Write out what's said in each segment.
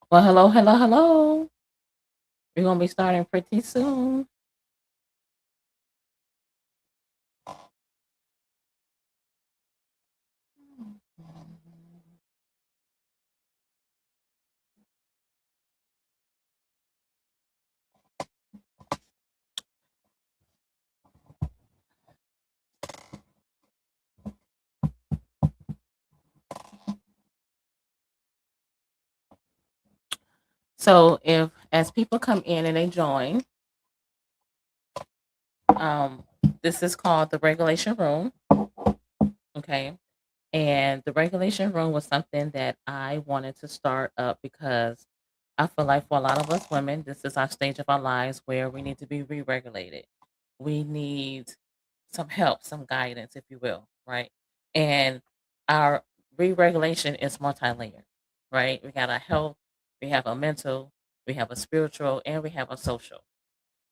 Well, hello, hello, hello. We're gonna be starting pretty soon. So, if as people come in and they join, um, this is called the regulation room. Okay, and the regulation room was something that I wanted to start up because I feel like for a lot of us women, this is our stage of our lives where we need to be re-regulated. We need some help, some guidance, if you will, right? And our re-regulation is multi-layered, right? We got our health, we have a mental, we have a spiritual, and we have a social.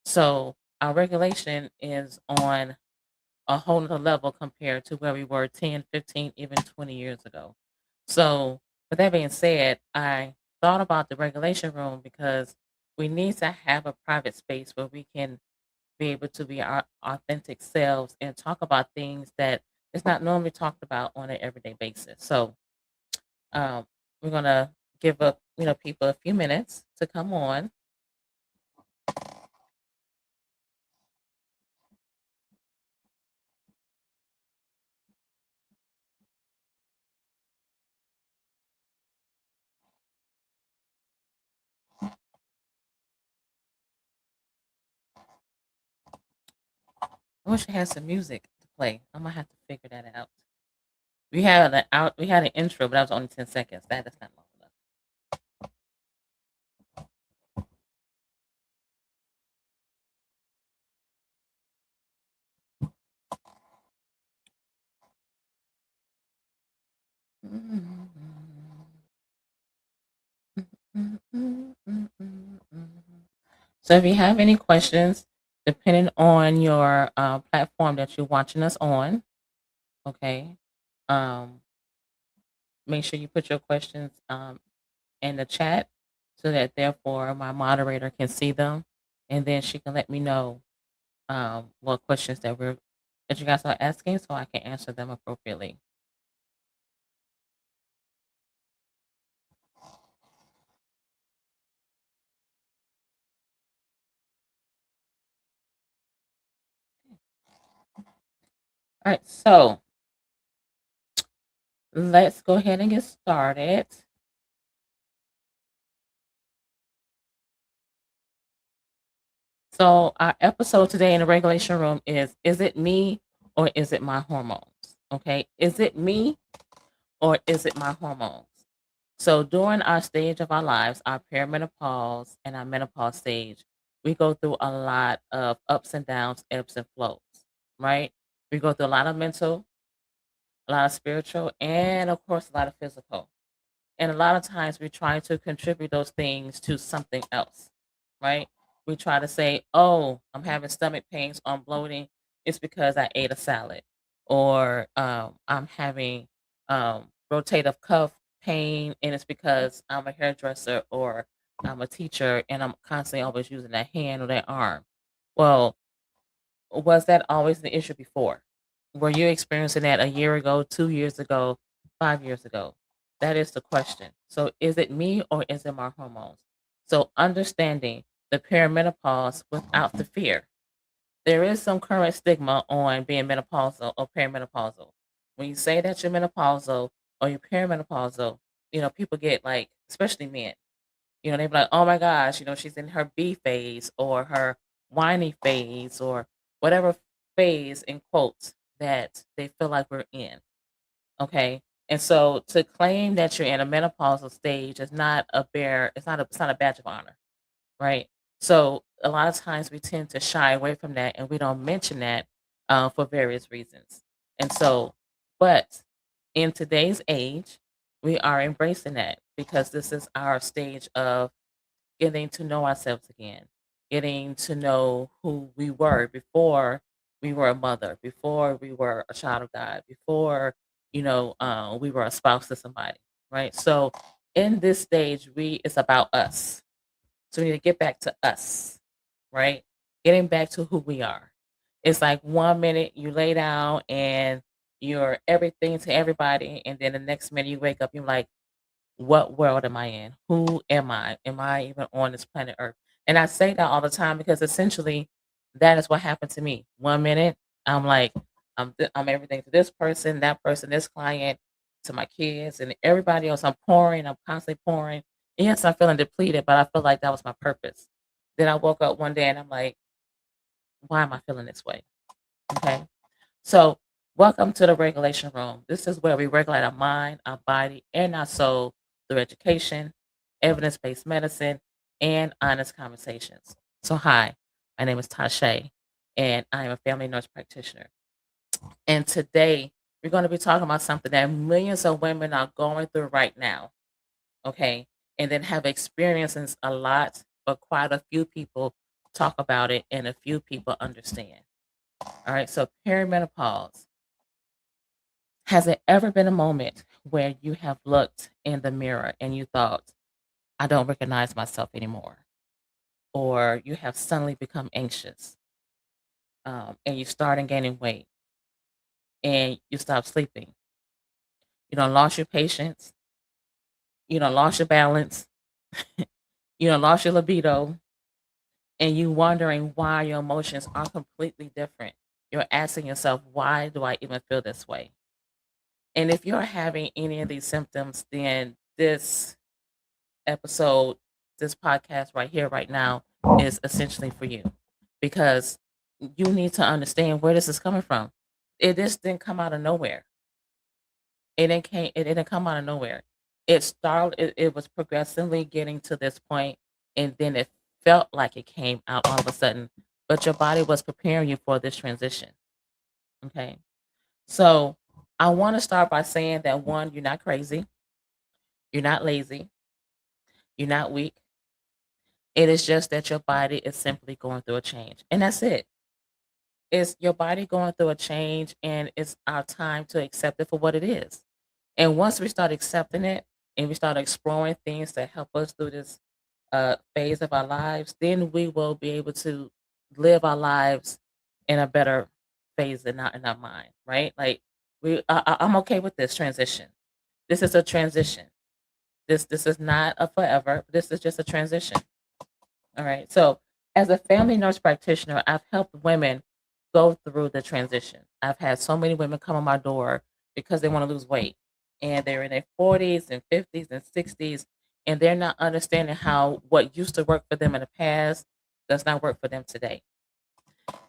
So our regulation is on a whole nother level compared to where we were 10, 15, even 20 years ago. So with that being said, I thought about the regulation room because we need to have a private space where we can be able to be our authentic selves and talk about things that is not normally talked about on an everyday basis. So um, we're gonna give up, people a few minutes to come on. I wish I had some music to play. I'm gonna have to figure that out. We had an intro, but that was only 10 seconds. That's not long enough. So if you have any questions, depending on your platform that you're watching us on, okay, um, make sure you put your questions in the chat so that therefore my moderator can see them, and then she can let me know what questions that you guys are asking, so I can answer them appropriately. All right, so let's go ahead and get started. So our episode today in the regulation room is it me or is it my hormones? Okay. Is it me or is it my hormones? So during our stage of our lives, our perimenopause and our menopause stage, we go through a lot of ups and downs, ebbs and flows, right? We go through a lot of mental, a lot of spiritual, and of course, a lot of physical. And a lot of times we try to contribute those things to something else, right? We try to say, oh, I'm having stomach pains, I'm bloating. It's because I ate a salad. Or I'm having rotative cuff pain, and it's because I'm a hairdresser or I'm a teacher and I'm constantly always using that hand or that arm. Well, was that always the issue before? Were you experiencing that a year ago, 2 years ago, 5 years ago? That is the question. So, is it me or is it my hormones? So, understanding the perimenopause without the fear. There is some current stigma on being menopausal or perimenopausal. When you say that you're menopausal or you're perimenopausal, people get like, especially men, they be like, "Oh my gosh, she's in her B phase or her whiny phase or whatever phase in quotes that they feel like we're in." Okay. And so to claim that you're in a menopausal stage is not a bear, it's not a badge of honor, right? So a lot of times we tend to shy away from that and we don't mention that for various reasons. And so, but in today's age, we are embracing that because this is our stage of getting to know ourselves again, getting to know who we were before we were a mother, before we were a child of God, before we were a spouse to somebody, right? So in this stage, we it's about us. So we need to get back to us, right? Getting back to who we are. It's like 1 minute you lay down and you're everything to everybody, and then the next minute you wake up, you're like, what world am I in? Who am I? Am I even on this planet Earth? And I say that all the time because essentially that is what happened to me. 1 minute, I'm like, I'm everything to this person, this client, to my kids, and everybody else. I'm pouring, I'm constantly pouring. And yes, I'm feeling depleted, but I feel like that was my purpose. Then I woke up one day and I'm like, why am I feeling this way? Okay. So, welcome to the regulation room. This is where we regulate our mind, our body, and our soul through education, evidence based medicine, and honest conversations. So, hi, my name is Tashay, and I am a family nurse practitioner. And today, we're going to be talking about something that millions of women are going through right now. Okay. And then have experiences a lot, but quite a few people talk about it and a few people understand. All right. So, perimenopause. Has it ever been a moment where you have looked in the mirror and you thought, I don't recognize myself anymore? Or you have suddenly become anxious and you start gaining weight and you stop sleeping. You don't lost your patience. You don't lost your balance. You don't lost your libido. And you wondering why your emotions are completely different. You're asking yourself, why do I even feel this way? And if you're having any of these symptoms, then this episode, this podcast right here, right now, is essentially for you because you need to understand where this is coming from. It just didn't come out of nowhere. It didn't come out of nowhere. It started. It was progressively getting to this point, and then it felt like it came out all of a sudden. But your body was preparing you for this transition. Okay, so I want to start by saying that one, you're not crazy, you're not lazy, you're not weak. It is just that your body is simply going through a change. And that's it. It's your body going through a change, and it's our time to accept it for what it is. And once we start accepting it and we start exploring things that help us through this phase of our lives, then we will be able to live our lives in a better phase in our mind, right? Like I'm okay with this transition. This is a transition. This is not a forever. This is just a transition. All right. So, as a family nurse practitioner, I've helped women go through the transition. I've had so many women come on my door because they want to lose weight and they're in their 40s and 50s and 60s, and they're not understanding how what used to work for them in the past does not work for them today.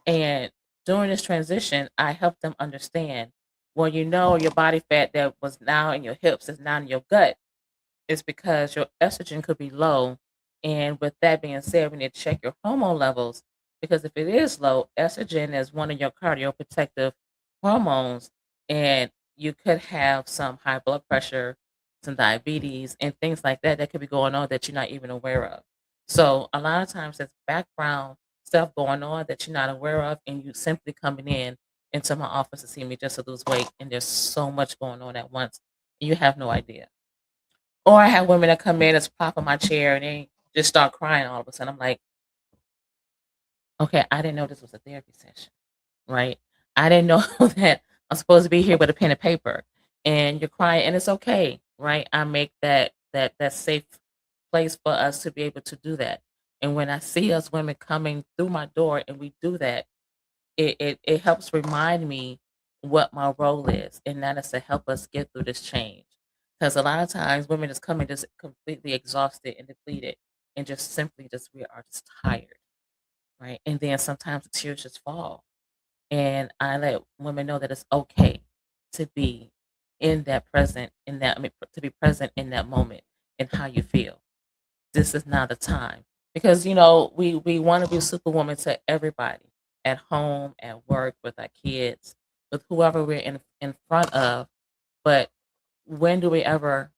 And during this transition, I help them understand, well, your body fat that was now in your hips is now in your gut is because your estrogen could be low. And with that being said, we need to check your hormone levels because if it is low, estrogen is one of your cardioprotective hormones, and you could have some high blood pressure, some diabetes, and things like that that could be going on that you're not even aware of. So a lot of times there's background stuff going on that you're not aware of, and you simply coming in into my office to see me just to lose weight, and there's so much going on at once, and you have no idea. Or I have women that come in, just pop in my chair, and they just start crying all of a sudden. I'm like, okay, I didn't know this was a therapy session, right? I didn't know that I'm supposed to be here with a pen and paper, and you're crying, and it's okay, right? I make that safe place for us to be able to do that. And when I see us women coming through my door, and we do that, it helps remind me what my role is, and that is to help us get through this change. Because a lot of times women just come in just completely exhausted and depleted, and just simply just we are just tired, right? And then sometimes the tears just fall, and I let women know that it's okay to be in that present, in that I mean, to be present in that moment and how you feel. This is not the time because we want to be superwoman to everybody at home, at work, with our kids, with whoever we're in front of. But when do we ever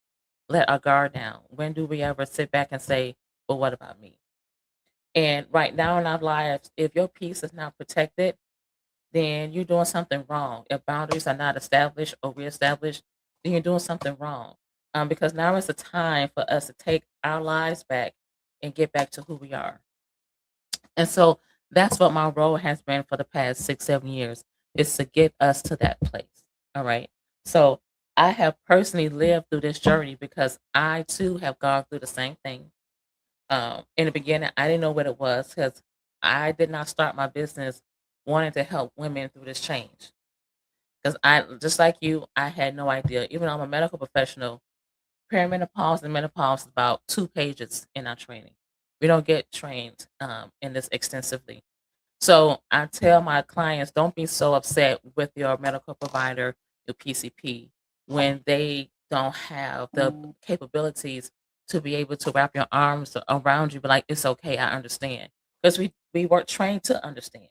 let our guard down? When do we ever sit back and say, well, what about me? And right now in our lives, if your peace is not protected, then you're doing something wrong. If boundaries are not established or reestablished, then you're doing something wrong. because now is the time for us to take our lives back and get back to who we are. And so that's what my role has been for the past 6, 7 years, is to get us to that place. All right. So I have personally lived through this journey because I too have gone through the same thing. In the beginning, I didn't know what it was because I did not start my business wanting to help women through this change. Because I, just like you, I had no idea. Even though I'm a medical professional, perimenopause and menopause is about 2 pages in our training. We don't get trained in this extensively. So I tell my clients, don't be so upset with your medical provider, your PCP, when they don't have the capabilities to be able to wrap your arms around you. But like, it's okay, I understand, because we weren't trained to understand.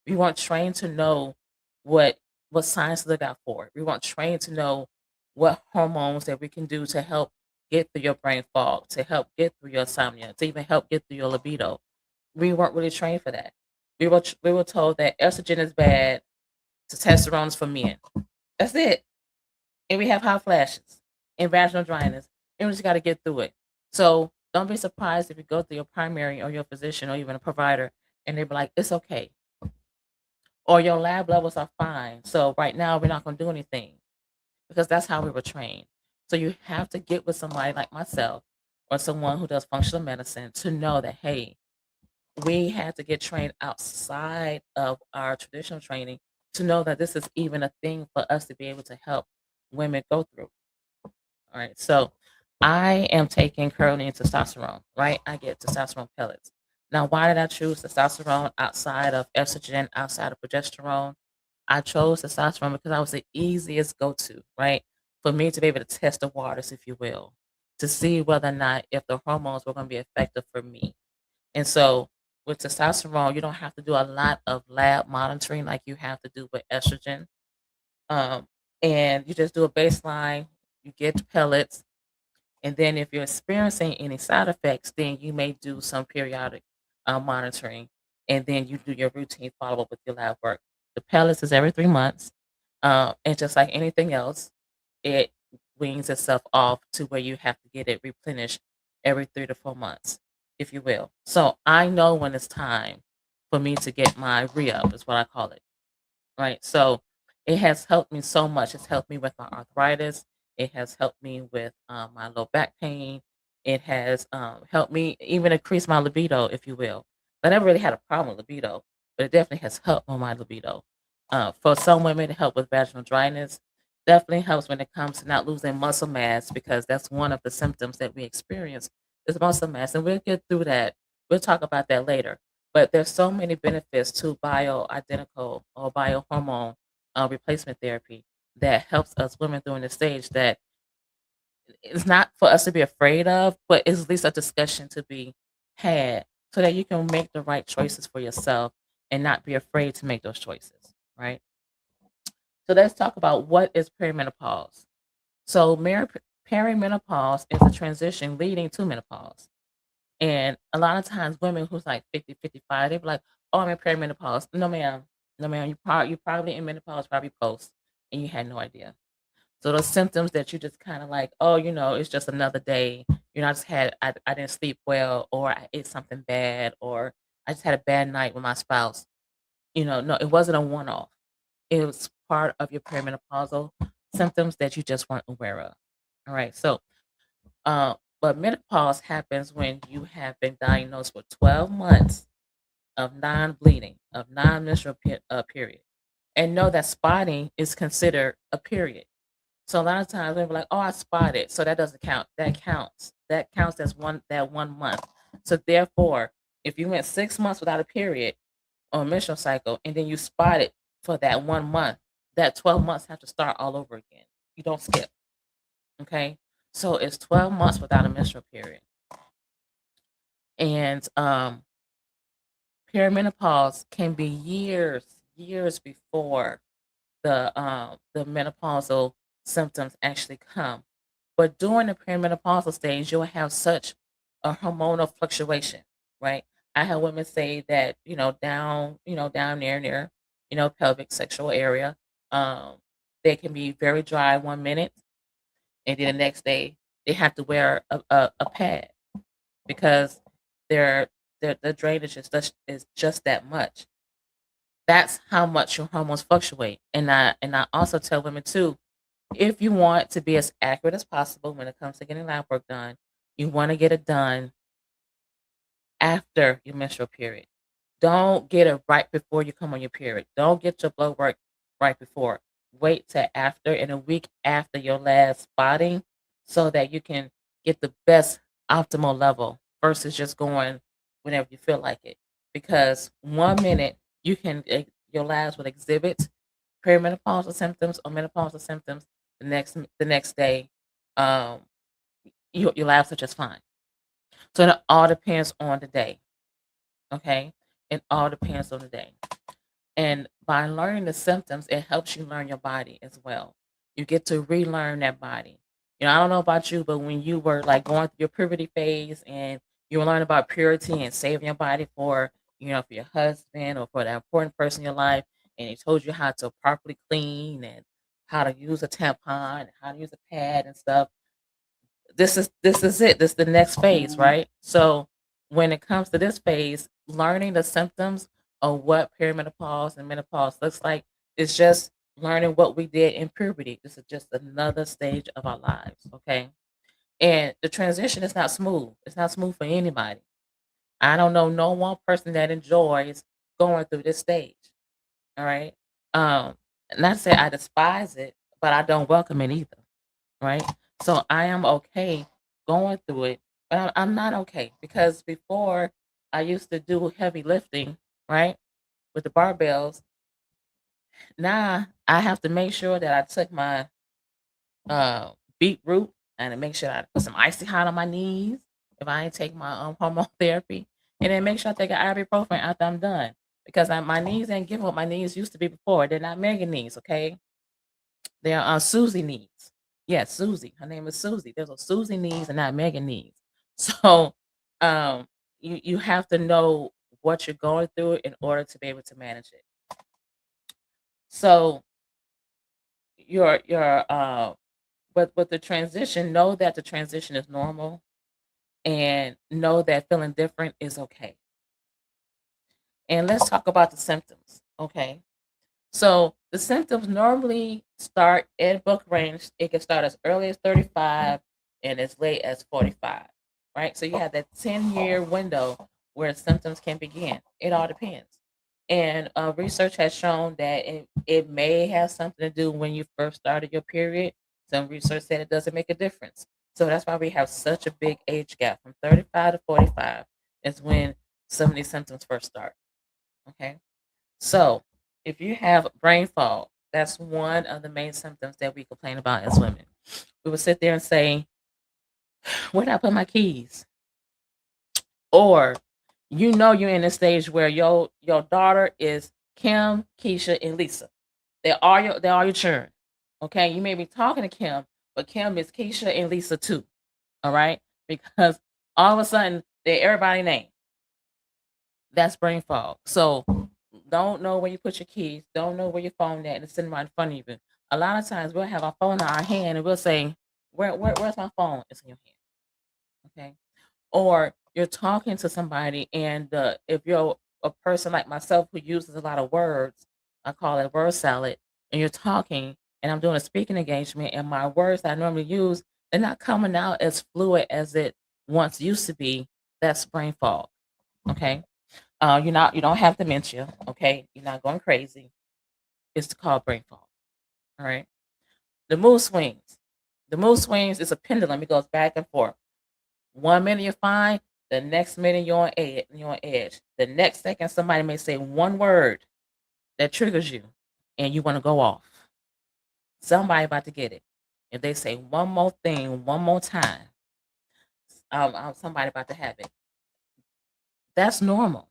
We weren't trained to know what what signs to look out for. We weren't trained to know what hormones that we can do to help get through your brain fog, to help get through your insomnia, to even help get through your libido. We weren't really trained for that. We were told that estrogen is bad, testosterone is for men. That's it. And we have hot flashes and vaginal dryness, and we just got to get through it. So don't be surprised if you go through your primary or your physician or even a provider, and they be like, "It's okay," or "Your lab levels are fine. So right now we're not going to do anything," because that's how we were trained. So you have to get with somebody like myself or someone who does functional medicine to know that, hey, we had to get trained outside of our traditional training to know that this is even a thing for us to be able to help women go through. All right. So I am taking currently testosterone, right? I get testosterone pellets. Now, why did I choose testosterone outside of estrogen, outside of progesterone? I chose testosterone because I was the easiest go to, right? For me to be able to test the waters, if you will, to see whether or not if the hormones were going to be effective for me. And so with testosterone, you don't have to do a lot of lab monitoring like you have to do with estrogen. Um, and you just do a baseline, you get pellets, and then if you're experiencing any side effects, then you may do some periodic monitoring, and then you do your routine follow up with your lab work. The pellets is every 3 months, and just like anything else, it weans itself off to where you have to get it replenished every 3 to 4 months, if you will. So I know when it's time for me to get my re-up, is what I call it, right? So it has helped me so much. It's helped me with my arthritis. It has helped me with my low back pain. It has helped me even increase my libido, if you will. I never really had a problem with libido, but it definitely has helped on my libido. For some women, to help with vaginal dryness, definitely helps when it comes to not losing muscle mass, because that's one of the symptoms that we experience is muscle mass, and we'll get through that. We'll talk about that later. But there's so many benefits to bioidentical or biohormone replacement therapy that helps us women during this stage that it's not for us to be afraid of, but it's at least a discussion to be had so that you can make the right choices for yourself and not be afraid to make those choices, right? So let's talk about what is perimenopause. So perimenopause is a transition leading to menopause. And a lot of times women who's like 50, 55, they be like, "Oh, I'm in perimenopause." No, ma'am. No, ma'am. You probably in menopause, probably post, and you had no idea. So those symptoms that you just kind of like, oh, it's just another day. I just I didn't sleep well, or I ate something bad, or I just had a bad night with my spouse. No, it wasn't a one off. It was part of your perimenopausal symptoms that you just weren't aware of. All right. So uh, but menopause happens when you have been diagnosed with 12 months of non-bleeding, of non-menstrual period. And know that spotting is considered a period. So a lot of times they're like, "Oh, I spotted," so that doesn't count. That counts. That counts as one month. So therefore, if you went 6 months without a period or a menstrual cycle, and then you spotted for that one month, that 12 months have to start all over again. You don't skip. Okay, so it's 12 months without a menstrual period. And perimenopause can be years before the menopausal symptoms actually come. But during the perimenopausal stage, you'll have such a hormonal fluctuation, right? I have women say that, down near, pelvic sexual area, they can be very dry 1 minute, and then the next day they have to wear a pad because their their drainage is just that much. That's how much your hormones fluctuate. And I also tell women too, if you want to be as accurate as possible when it comes to getting lab work done, you want to get it done after your menstrual period. Don't get it right before you come on your period. Don't get your blood work right before. Wait till after, in a week after your last spotting, so that you can get the best optimal level versus just going whenever you feel like it. Because 1 minute your labs will exhibit perimenopausal symptoms or menopausal symptoms. The next day, um, your labs are just fine. So it all depends on the day. Okay, it all depends on the day. And by learning the symptoms, it helps you learn your body as well. You get to relearn that body. I don't know about you, but when you were like going through your puberty phase and you were learning about purity and saving your body for your husband or for that important person in your life, and he told you how to properly clean and how to use a tampon and how to use a pad and stuff, this is it. This is the next phase, right? So when it comes to this phase, learning the symptoms of what perimenopause and menopause looks like is just learning what we did in puberty. This is just another stage of our lives, okay? And the transition is not smooth. It's not smooth for anybody. I don't know no one person that enjoys going through this stage. All right. Um, Not to say I despise it, but I don't welcome it either, right? So I am okay going through it, but I'm not okay because before I used to do heavy lifting, right, with the barbells. Now I have to make sure that I took my beetroot and to make sure I put some icy hot on my knees if I ain't take my hormone therapy, and then make sure I take an ibuprofen after I'm done because my knees ain't giving what my knees used to be before. They're not mega knees, okay? They're Susie knees. Yes, Susie. Her name is Susie. There's a Susie knees and not Megan knees. So um you have to know what you're going through in order to be able to manage it. So your but with the transition, know that the transition is normal and know that feeling different is okay. And let's talk about the symptoms. Okay. So the symptoms normally start in book range. It can start as early as 35 and as late as 45, right? So you have that 10-year window where symptoms can begin. It all depends. And research has shown that it may have something to do when you first started your period. Some research said it doesn't make a difference. So that's why we have such a big age gap from 35 to 45 is when some of these symptoms first start. Okay. So, if you have brain fog, that's one of the main symptoms that we complain about as women. We would sit there and say, "Where did I put my keys?" Or, you're in a stage where your daughter is Kim, Keisha, and Lisa. They're all your children. Okay, you may be talking to Kim, but Kim is Keisha and Lisa too. All right, because all of a sudden they're everybody name. That's brain fog. So don't know where you put your keys, don't know where your phone at, and it's sitting right in front of you. A lot of times we'll have our phone in our hand and we'll say, where's my phone? It's in your hand. Okay. Or you're talking to somebody, and if you're a person like myself who uses a lot of words, I call it word salad, and you're talking, and I'm doing a speaking engagement, and my words that I normally use, they're not coming out as fluid as it once used to be. That's brain fog. Okay. You don't have dementia, okay? You're not going crazy. It's called brain fog. All right. The mood swings. The mood swings is a pendulum. It goes back and forth. 1 minute you're fine. The next minute you're on edge. You're on edge. The next second somebody may say one word that triggers you, and you want to go off. Somebody about to get it. If they say one more thing one more time, somebody about to have it. That's normal.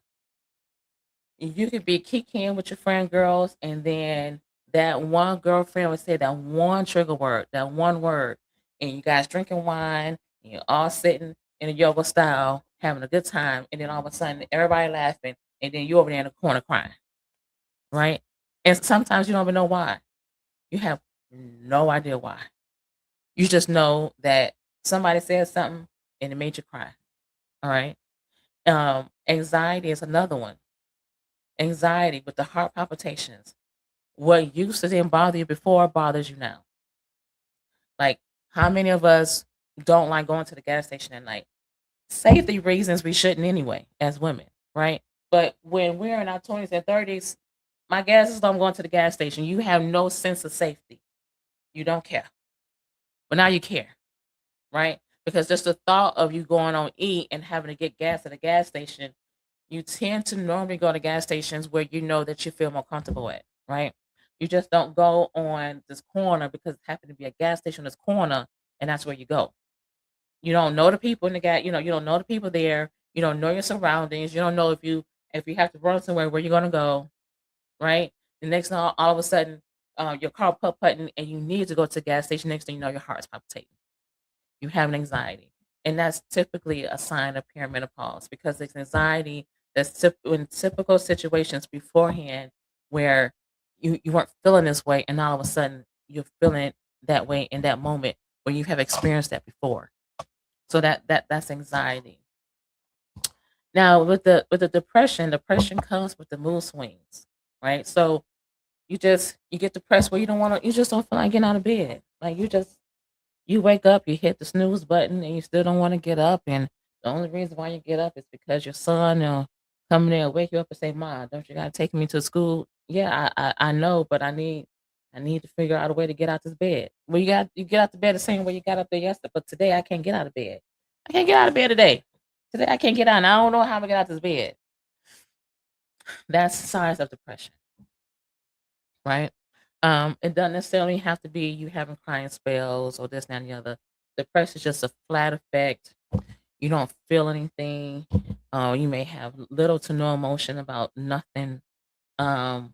You could be kicking with your friend girls, and then that one girlfriend would say that one trigger word, that one word, and you guys drinking wine, and you're all sitting in a yoga style, having a good time, and then all of a sudden everybody laughing, and then you over there in the corner crying, right? And sometimes you don't even know why. You have no idea why. You just know that somebody said something and it made you cry. All right. Anxiety is another one. Anxiety with the heart palpitations. What used to then bother you before bothers you now. Like, how many of us don't like going to the gas station at night? Safety reasons we shouldn't anyway, as women, right? But when we're in our 20s and 30s, my guess is I'm going to the gas station. You have no sense of safety. You don't care. But now you care, right? Because just the thought of you going on E and having to get gas at a gas station, you tend to normally go to gas stations where you know that you feel more comfortable at, right? You just don't go on this corner because it happened to be a gas station on this corner and that's where you go. You don't know the people in the gas, you don't know the people there. You don't know your surroundings. You don't know if you have to run somewhere where you're gonna go, right? The next thing, all of a sudden, your car putting and you need to go to the gas station. Next thing you know, your heart's palpitating. You have an anxiety. And that's typically a sign of perimenopause because it's anxiety that's in typical situations beforehand where you weren't feeling this way and all of a sudden you're feeling that way in that moment when you have experienced that before. So that's anxiety. Now with the depression comes with the mood swings, right? So you get depressed where you just don't feel like getting out of bed. Like you wake up, you hit the snooze button, and you still don't want to get up. And the only reason why you get up is because your son come in there and wake you up and say, "Ma, don't you gotta take me to school?" Yeah, I know, but I need to figure out a way to get out this bed. Well, you get out the bed the same way you got up there yesterday, but today I can't get out of bed. I can't get out of bed today. Today I can't get out. And I don't know how to get out this bed. That's signs of depression, right? It doesn't necessarily have to be you having crying spells or this, that, and the other. Depression is just a flat effect. You don't feel anything. You may have little to no emotion about nothing. Um,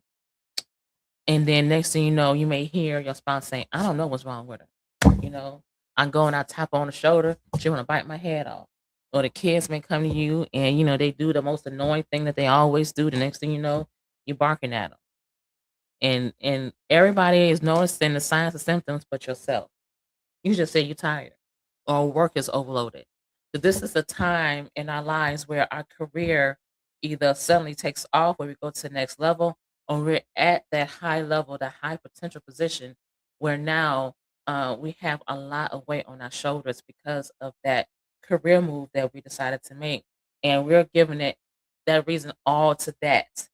and then next thing you know, you may hear your spouse saying, "I don't know what's wrong with her." You know, I'm going, I tap her on the shoulder. She want to bite my head off. Or the kids may come to you and they do the most annoying thing that they always do. The next thing you know, you're barking at them, and everybody is noticing the signs and symptoms, but yourself. You just say you're tired or work is overloaded. So this is a time in our lives where our career either suddenly takes off where we go to the next level or we're at that high level, that high potential position where now we have a lot of weight on our shoulders because of that career move that we decided to make. And we're giving it that reason all to that.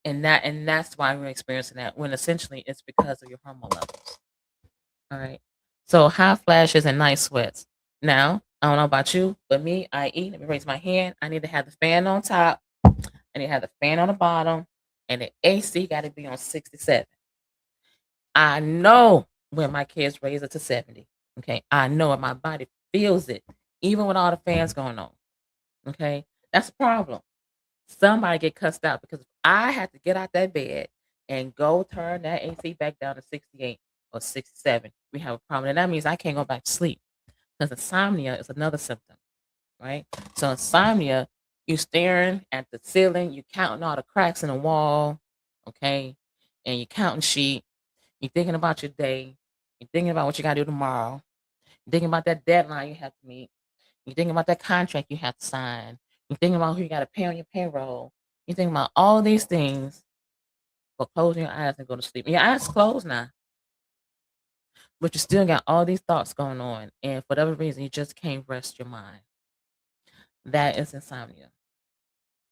And that's why we're experiencing that when essentially it's because of your hormone levels. All right. So hot flashes and night sweats. Now, I don't know about you, but me, I eat. Let me raise my hand. I need to have the fan on top. I need to have the fan on the bottom. And the AC got to be on 67. I know when my kids raise it to 70. Okay. I know it. My body feels it, even with all the fans going on. Okay. That's a problem. Somebody get cussed out because if I had to get out that bed and go turn that AC back down to 68 or 67, we have a problem. And that means I can't go back to sleep because insomnia is another symptom, right? So insomnia, you staring at the ceiling, you counting all the cracks in the wall, okay? And you counting sheep, you're thinking about your day, you're thinking about what you gotta do tomorrow, you're thinking about that deadline you have to meet, you're thinking about that contract you have to sign, you're thinking about who you gotta pay on your payroll, you're thinking about all these things for closing your eyes and go to sleep. And your eyes closed now, but you still got all these thoughts going on, and for whatever reason, you just can't rest your mind. That is insomnia.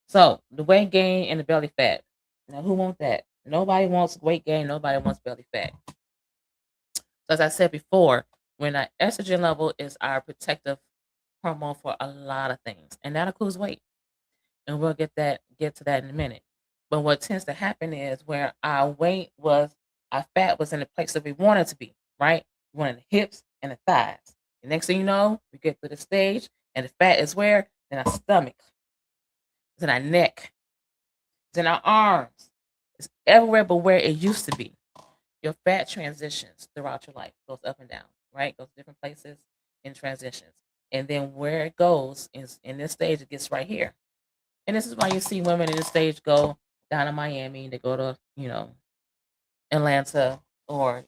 So the weight gain and the belly fat. Now, who wants that? Nobody wants weight gain. Nobody wants belly fat. So as I said before, when our estrogen level is our protective hormone for a lot of things, and that includes weight. And we'll get to that in a minute. But what tends to happen is where our fat was in the place that we want it to be, right? We wanted the hips and the thighs. The next thing you know, we get to the stage, and the fat is where? In our stomach, it's in our neck, it's in our arms, it's everywhere but where it used to be. Your fat transitions throughout your life, goes up and down, right? Goes different places in transitions. And then where it goes is in this stage, it gets right here. And this is why you see women in the stage go down to Miami, they go to, Atlanta or,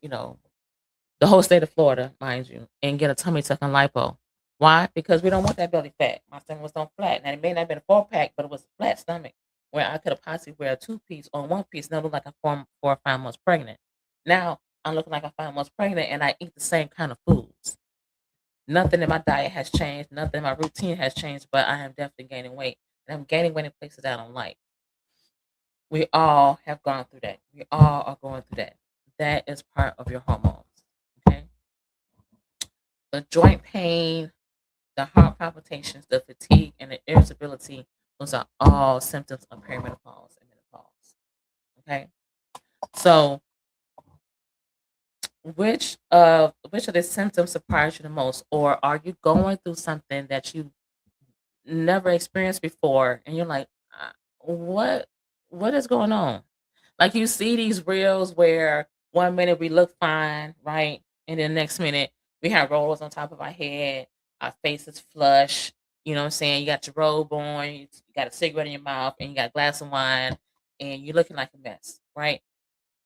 the whole state of Florida, mind you, and get a tummy tuck and lipo. Why? Because we don't want that belly fat. My stomach was on flat. Now it may not have been a 4-pack, but it was a flat stomach where I could have possibly wear a 2-piece or 1-piece and I look like I'm 4 or 5 months pregnant. Now I'm looking like I'm 5 months pregnant and I eat the same kind of foods. Nothing in my diet has changed. Nothing in my routine has changed, but I am definitely gaining weight. And I'm gaining weight in places I don't like. We all have gone through that. We all are going through that. That is part of your hormones. Okay. The joint pain, the heart palpitations, the fatigue, and the irritability, those are all symptoms of perimenopause and menopause. Okay. So which of the symptoms surprise you the most? Or are you going through something that you never experienced before and you're like, what what is going on? Like you see these reels where 1 minute we look fine, right? And then next minute we have rollers on top of our head, our face is flush, you know what I'm saying? You got your robe on, you got a cigarette in your mouth, and you got a glass of wine, and you're looking like a mess, right?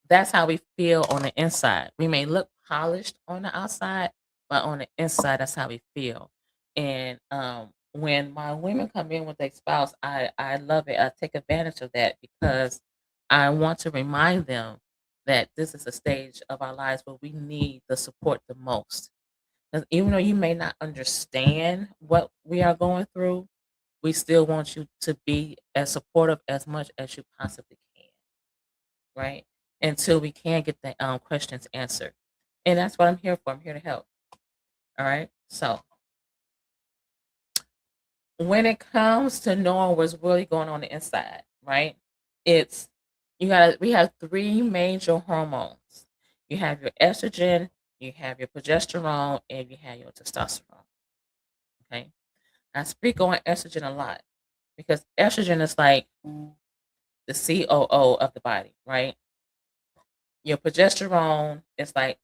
That's how we feel on the inside. We may look polished on the outside, but on the inside, that's how we feel. And when my women come in with their spouse, I love it. I take advantage of that because I want to remind them that this is a stage of our lives where we need the support the most. 'Cause even though you may not understand what we are going through, we still want you to be as supportive as much as you possibly can, right? Until we can get the questions answered. And that's what I'm here for. I'm here to help. All right. So when it comes to knowing what's really going on the inside, right? It's we have three major hormones. You have your estrogen, you have your progesterone, and you have your testosterone. Okay. I speak on estrogen a lot because estrogen is like the COO of the body, right? Your progesterone is like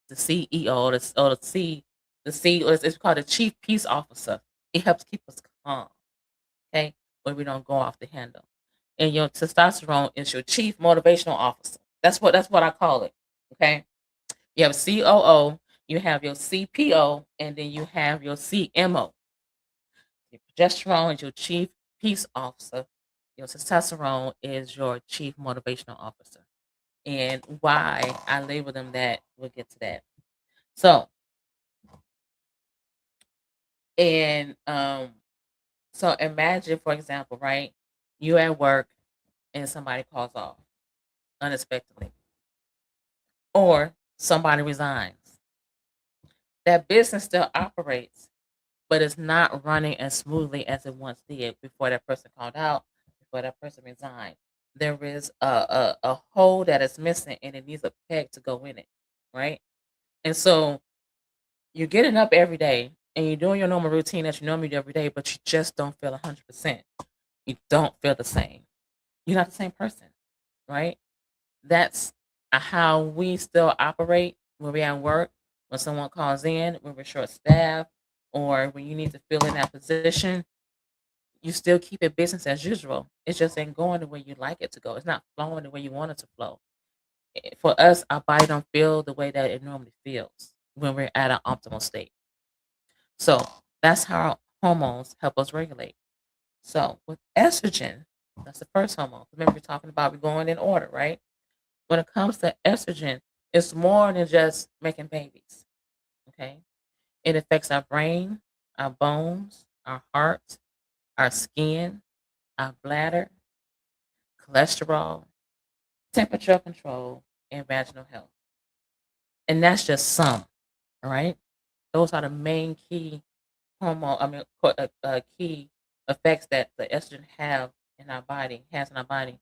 the CEO, the C, it's called the chief peace officer. It helps keep us calm, okay, when we don't go off the handle. And your testosterone is your chief motivational officer. That's what I call it. Okay, you have COO, you have your CPO, and then you have your CMO. Your progesterone is your chief peace officer. Your testosterone is your chief motivational officer. And why I label them that, we'll get to that. So, and so imagine, for example, right? You at work and somebody calls off unexpectedly, or somebody resigns. That business still operates, but it's not running as smoothly as it once did before that person called out, before that person resigned. There is a hole that is missing, and it needs a peg to go in it, right? And so you're getting up every day and you're doing your normal routine that you normally do every day, but you just don't feel 100%. You don't feel the same. You're not the same person, right? That's how we still operate when we're at work, when someone calls in, when we're short staffed, or when you need to fill in that position. You still keep it business as usual. It just ain't going the way you like it to go. It's not flowing the way you want it to flow. For us, our body don't feel the way that it normally feels when we're at an optimal state. So that's how hormones help us regulate. So with estrogen, that's the first hormone. Remember, we're talking about we're going in order, right? When it comes to estrogen, it's more than just making babies. Okay. It affects our brain, our bones, our heart, our skin, our bladder, cholesterol, temperature control, and vaginal health. And that's just some, all right? Those are the main key key effects that the estrogen have in our body, has in our body.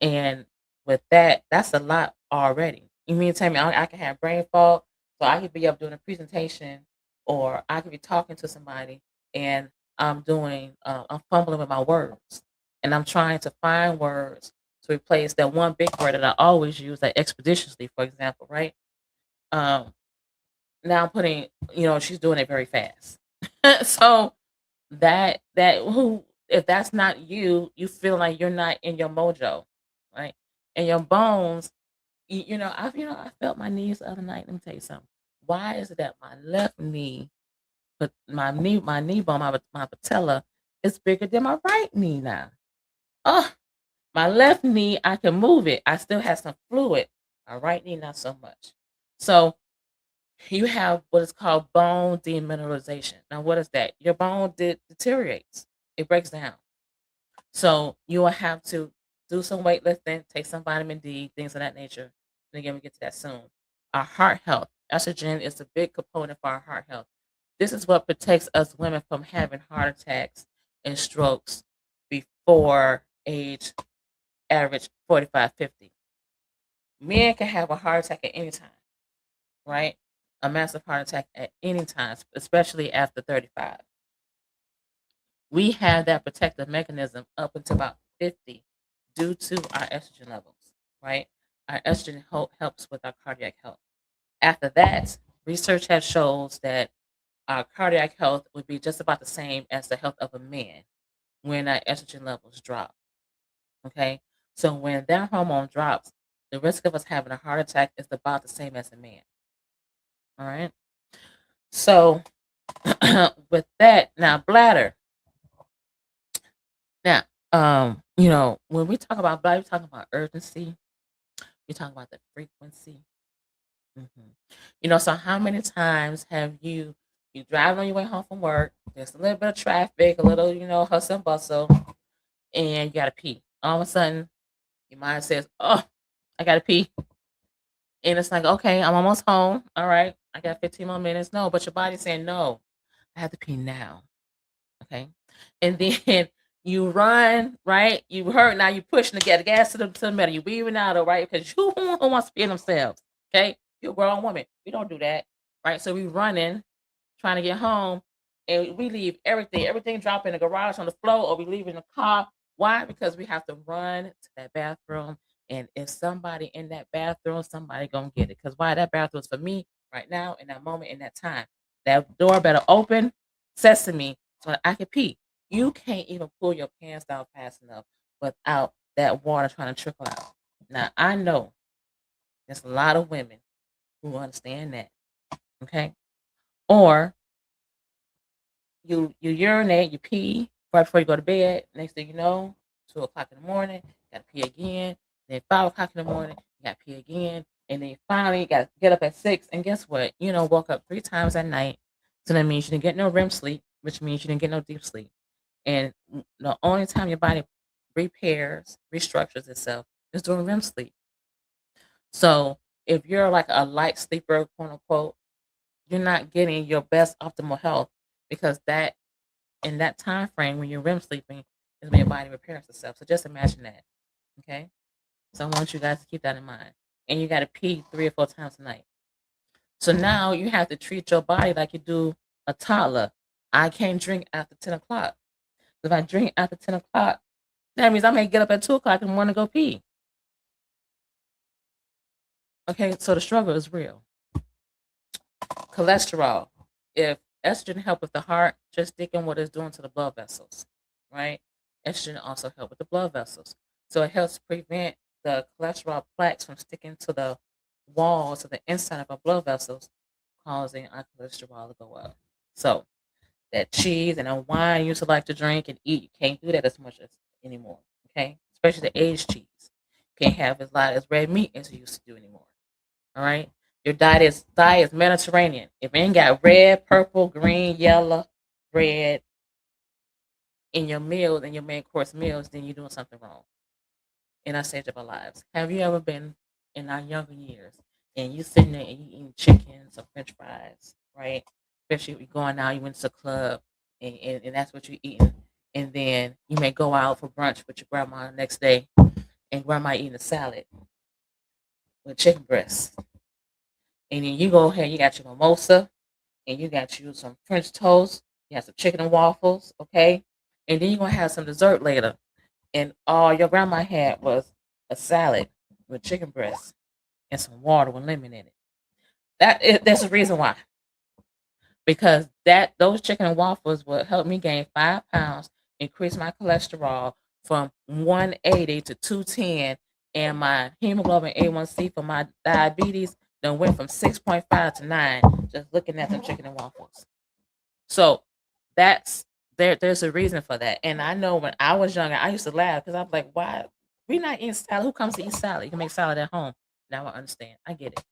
And with that, that's a lot already. You mean to tell me I can have brain fog, so I could be up doing a presentation, or I could be talking to somebody, and I'm fumbling with my words, and I'm trying to find words to replace that one big word that I always use, like expeditiously, for example, right? Um, now I'm putting, she's doing it very fast. So that who if that's not you, you feel like you're not in your mojo, right? And your bones, I felt my knees the other night. Let me tell you something. Why is it that my left knee, but my knee bone, my patella is bigger than my right knee now? Oh, my left knee, I can move it. I still have some fluid. My right knee, not so much. So you have what is called bone demineralization. Now, what is that? Your bone deteriorates. It breaks down. So you will have to do some weightlifting, take some vitamin D, things of that nature. And again, we get to that soon. Our heart health. Estrogen is a big component for our heart health. This is what protects us women from having heart attacks and strokes before age average 45, 50. Men can have a heart attack at any time, right? A massive heart attack at any time, especially after 35. We have that protective mechanism up until about 50 due to our estrogen levels, right? Our estrogen helps with our cardiac health. After that, research has shows that our cardiac health would be just about the same as the health of a man when our estrogen levels drop. Okay, so when that hormone drops, the risk of us having a heart attack is about the same as a man. All right. So with that, now bladder. Now, when we talk about bladder, we talk about urgency. We talk about the frequency. So how many times have you drive on your way home from work? There's a little bit of traffic, a little, hustle and bustle, and you gotta pee. All of a sudden, your mind says, "Oh, I gotta pee," and it's like, "Okay, I'm almost home. All right, I got 15 more minutes." No, but your body's saying, "No, I have to pee now." Okay. And then you run, right? You hurt now. You pushing to get the gas to the metal. You weaving out, all right? Because who wants to pee themselves? Okay. You're a grown woman. We don't do that. Right. So we running, trying to get home, and we leave everything drop in the garage on the floor, or we leave in the car. Why? Because we have to run to that bathroom. And if somebody in that bathroom, somebody gonna get it. Because why? That bathroom is for me right now, in that moment, in that time. That door better open, sesame, so I can pee. You can't even pull your pants down fast enough without that water trying to trickle out. Now I know there's a lot of women who understand that. Okay. Or you urinate, you pee right before you go to bed. Next thing you know, 2 o'clock in the morning, you gotta pee again. Then 5 o'clock in the morning, you gotta pee again. And then finally you gotta get up at 6. And guess what? Woke up 3 times at night. So that means you didn't get no REM sleep, which means you didn't get no deep sleep. And the only time your body repairs, restructures itself is during REM sleep. So if you're like a light sleeper, quote unquote, you're not getting your best optimal health because that in that time frame when you're REM sleeping is when your body repairs itself. So just imagine that. Okay. So I want you guys to keep that in mind. And you got to pee 3 or 4 times a night. So now you have to treat your body like you do a toddler. I can't drink after 10 o'clock. If I drink after 10 o'clock, that means I may get up at 2 o'clock and want to go pee. Okay, so the struggle is real. Cholesterol. If estrogen help with the heart, just thinking what it's doing to the blood vessels, right? Estrogen also help with the blood vessels. So it helps prevent the cholesterol plaques from sticking to the walls of the inside of our blood vessels, causing our cholesterol to go up. So that cheese and that wine you used to like to drink and eat, you can't do that as much as anymore. Okay, especially the aged cheese. Can't have as lot as red meat as you used to do anymore. All right, your diet is Mediterranean. If it ain't got red, purple, green, yellow, red in your meals and your main course meals, then you're doing something wrong in our stage of our lives. Have you ever been in our younger years and you sitting there and you eating chickens or French fries, right? Especially if you're going out, you went to a club and that's what you're eating. And then you may go out for brunch with your grandma the next day and grandma eating a salad with chicken breasts. And then you go ahead, you got your mimosa and you got you some French toast, you have some chicken and waffles, okay? And then you're gonna have some dessert later. And all your grandma had was a salad with chicken breasts and some water with lemon in it. That's the reason why. Because those chicken and waffles will help me gain 5 pounds, increase my cholesterol from 180 to 210, and my hemoglobin A1C for my diabetes then went from 6.5 to 9 just looking at them chicken and waffles. So that's there's a reason for that. And I know when I was younger, I used to laugh because I'm like, why we not eating salad? Who comes to eat salad? You can make salad at home. Now I understand. I get it.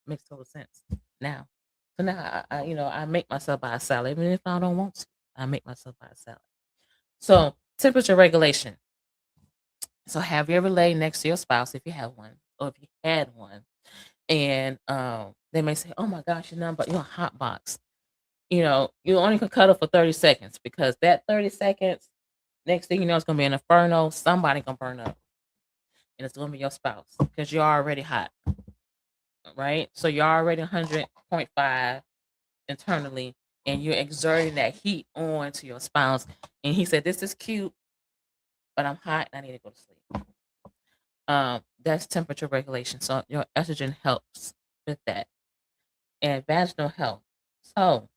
Makes total sense now. So now I make myself buy a salad. Even if I don't want to, I make myself buy a salad. So temperature regulation. So have you ever laid next to your spouse if you have one, or if you had one, and they may say, "Oh my gosh, you're nothing but you're a hot box." You only can cuddle for 30 seconds because that 30 seconds, next thing you know, it's gonna be an inferno. Somebody gonna burn up, and it's gonna be your spouse because you're already hot, right? So you're already 100.5 internally, and you're exerting that heat on to your spouse. And he said, "This is cute, but I'm hot and I need to go to sleep." That's temperature regulation. So your estrogen helps with that, and vaginal health. So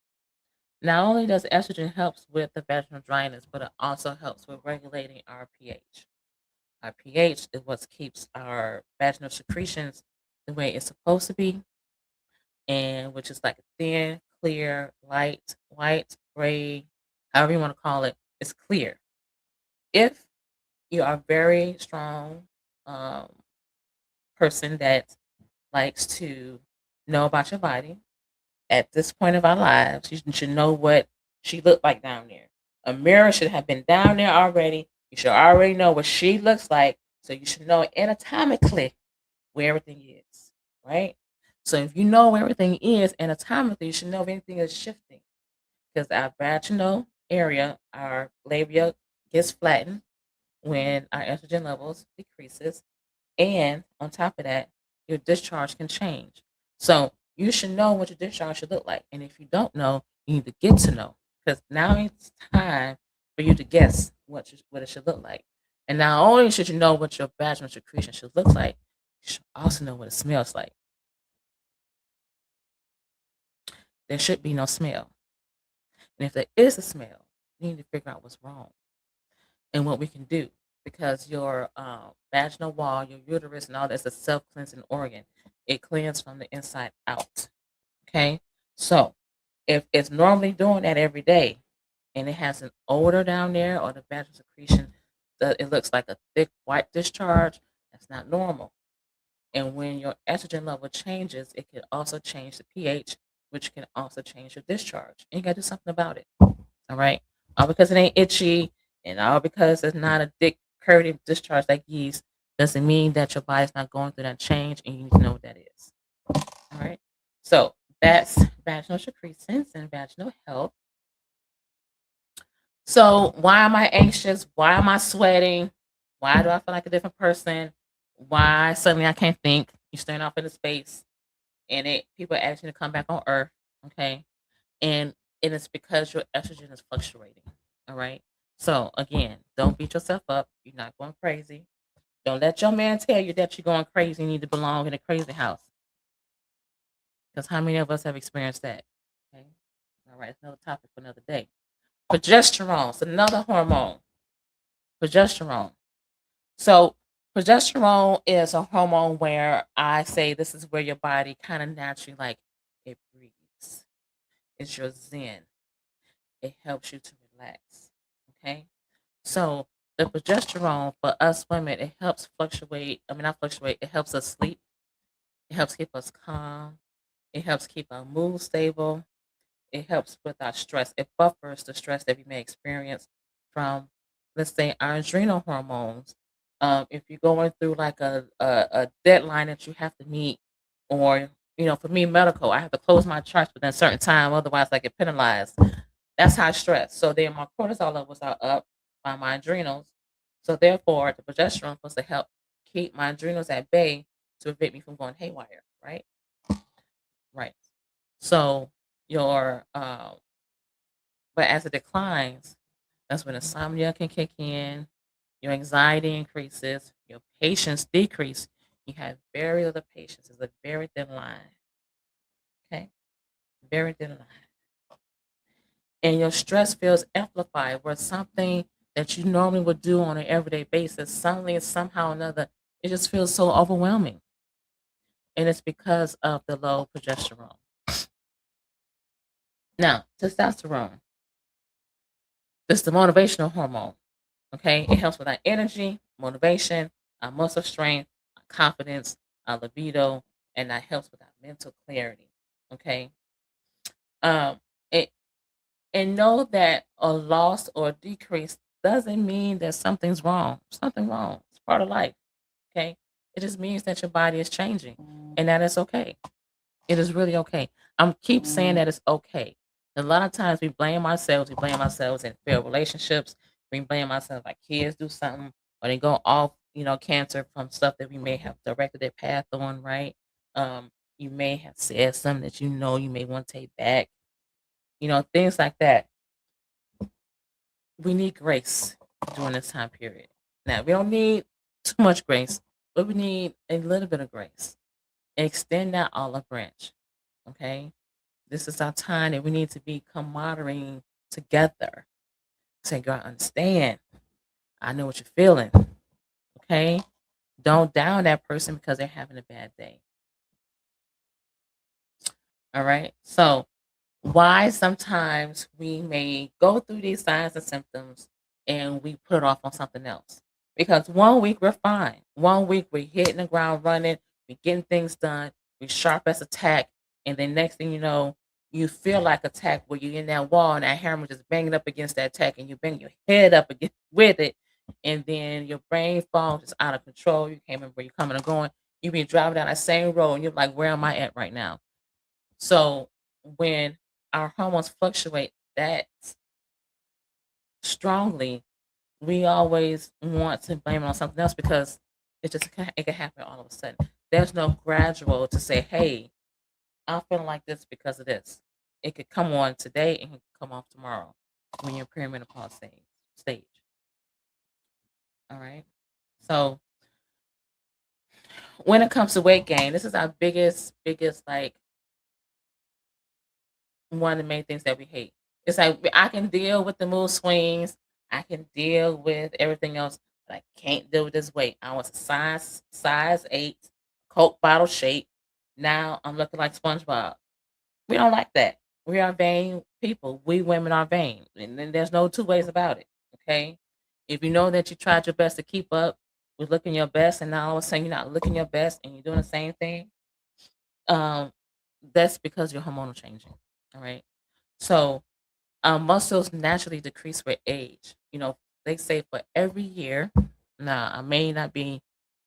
not only does estrogen helps with the vaginal dryness, but it also helps with regulating our pH. Our pH is what keeps our vaginal secretions the way it's supposed to be, and which is like a thin, clear, light, white, gray, however you want to call it. It's clear. If you are a very strong um, person that likes to know about your body, at this point of our lives, you should know what she looked like down there. A mirror should have been down there already. You should already know what she looks like. So you should know anatomically where everything is, right? So if you know where everything is anatomically, you should know if anything is shifting. Because our vaginal area, our labia gets flattened when our estrogen levels decreases. And on top of that, your discharge can change. So you should know what your discharge should look like. And if you don't know, you need to get to know. Because now it's time for you to guess what it should look like. And not only should you know what your vaginal secretion should look like, you should also know what it smells like. There should be no smell. And if there is a smell, you need to figure out what's wrong and what we can do. Because your vaginal wall, your uterus, and all that's a self cleansing organ. It cleans from the inside out. Okay. So if it's normally doing that every day and it has an odor down there or the vaginal secretion, it looks like a thick white discharge, that's not normal. And when your estrogen level changes, it can also change the pH, which can also change your discharge. And you got to do something about it. All right. All because it ain't itchy and all because it's not a thick, curvy discharge like yeast doesn't mean that your body's not going through that change and you need to know what that is. All right. So that's vaginal secretions and vaginal health. So why am I anxious? Why am I sweating? Why do I feel like a different person? Why suddenly I can't think? You're staring off into space and people are asking you to come back on Earth. Okay. And it's because your estrogen is fluctuating. All right. So again, don't beat yourself up. You're not going crazy. Don't let your man tell you that you're going crazy and need to belong in a crazy house. Because how many of us have experienced that? Okay. All right. It's another topic for another day. Progesterone is another hormone. Progesterone. So progesterone is a hormone where I say this is where your body kind of naturally like it breathes. It's your zen. It helps you to relax. Okay. So the progesterone for us women, it helps fluctuate. I mean, not fluctuate. It helps us sleep. It helps keep us calm. It helps keep our mood stable. It helps with our stress. It buffers the stress that we may experience from, let's say, our adrenal hormones. If you're going through like a deadline that you have to meet, or for me, medical, I have to close my charts within a certain time, otherwise I get penalized. That's high stress. So then my cortisol levels are up by my adrenals. So therefore, the progesterone supposed to help keep my adrenals at bay to prevent me from going haywire. Right. Right. So your but as it declines, that's when insomnia can kick in, your anxiety increases, your patience decrease. You have very little patience. It's a very thin line. Okay. Very thin line. And your stress feels amplified where something that you normally would do on an everyday basis suddenly somehow or another It just feels so overwhelming. And it's because of the low progesterone. Now, testosterone, this is the motivational hormone. Okay. It helps with our energy, motivation, our muscle strength, our confidence, our libido, and that helps with our mental clarity. Okay. Um, it, and know that a loss or decrease doesn't mean that something's wrong. Something wrong. It's part of life. Okay. It just means that your body is changing and that is okay. It is really okay. I'm keep saying that it's okay. A lot of times we blame ourselves. We blame ourselves in failed relationships. We blame ourselves like kids do something or they go off, cancer from stuff that we may have directed their path on, right? You may have said something that you may want to take back, things like that. We need grace during this time period. Now, we don't need too much grace, but we need a little bit of grace. Extend that olive branch, okay? This is our time that we need to be camaraderie together. Say, girl, I understand. I know what you're feeling. Okay. Don't down that person because they're having a bad day. All right. So why sometimes we may go through these signs and symptoms and we put it off on something else. Because 1 week we're fine. 1 week we're hitting the ground running, we're getting things done, we're sharp as a tack, and then next thing you know, you feel like a tack where you're in that wall and that hammer just banging up against that tack and you bang your head up against with it, and then your brain falls just out of control. You can't remember where you're coming or going. You be driving down that same road and you're like, where am I at right now? So when our hormones fluctuate that strongly, we always want to blame it on something else because it can happen all of a sudden. There's no gradual to say, "Hey, I'm feeling like this because of this." It could come on today and it could come off tomorrow when you're perimenopause stage. All right. So when it comes to weight gain, this is our biggest like one of the main things that we hate. It's like I can deal with the mood swings, I can deal with everything else, but I can't deal with this weight. I was a size 8, Coke bottle shape. Now I'm looking like SpongeBob. We don't like that. We are vain people. We women are vain, and then there's no two ways about it. Okay, if you know that you tried your best to keep up with looking your best, and now all of a sudden you're not looking your best, and you're doing the same thing, um, that's because your hormonal changing. All right. So muscles naturally decrease with age. They say for every year. Now, I may not be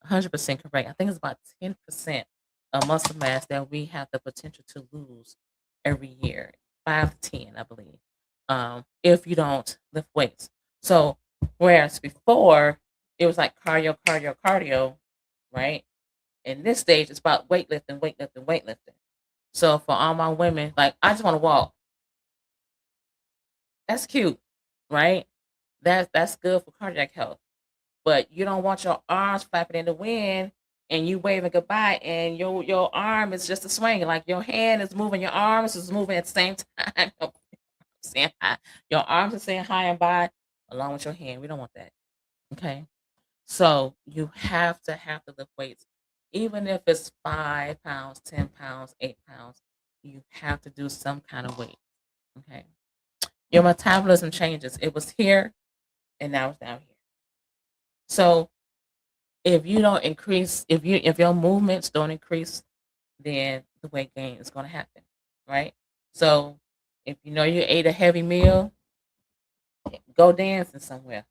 100% correct. I think it's about 10% of muscle mass that we have the potential to lose every year. 5 to 10, I believe. If you don't lift weights. So, whereas before it was like cardio, cardio, cardio, right? In this stage, it's about weightlifting, weightlifting, weightlifting. So for all my women, like I just want to walk. That's cute, right? That's good for cardiac health. But you don't want your arms flapping in the wind and you waving goodbye and your arm is just a swing. Like your hand is moving, your arms is moving at the same time. Saying hi. Your arms are saying hi and bye along with your hand. We don't want that. Okay. So you have to lift weights. Even if it's 5 pounds, 10 pounds, 8 pounds, you have to do some kind of weight. Okay. Your metabolism changes. It was here and now it's down here. So if you don't increase, if your movements don't increase, then the weight gain is going to happen, right? So if you know you ate a heavy meal, go dancing somewhere.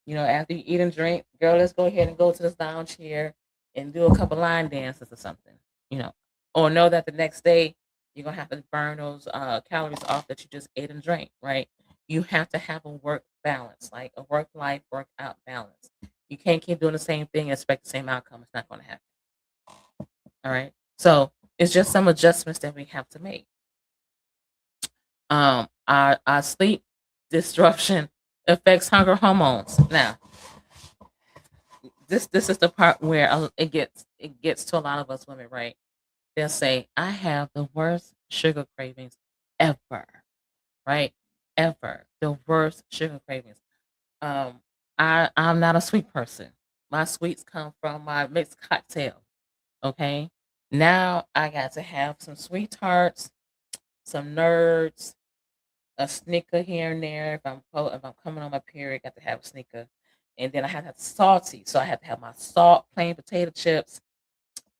After you eat and drink, girl, let's go ahead and go to this lounge here and do a couple line dances or something, you know, or know that the next day you're gonna have to burn those calories off that you just ate and drank, right? You have to have a work balance, like a work life, work out balance. You can't keep doing the same thing and expect the same outcome. It's not gonna happen. All right. So it's just some adjustments that we have to make. Our sleep disruption affects hunger hormones. Now, this is the part where it gets to a lot of us women, right? They'll say, "I have the worst sugar cravings ever," right? Ever the worst sugar cravings. Um, I'm not a sweet person. My sweets come from my mixed cocktail. Okay. Now I got to have some sweet tarts, some nerds, a snicker here and there. If I'm coming on my period, got to have a snicker. And then I have to have salty. So I have to have my salt, plain potato chips,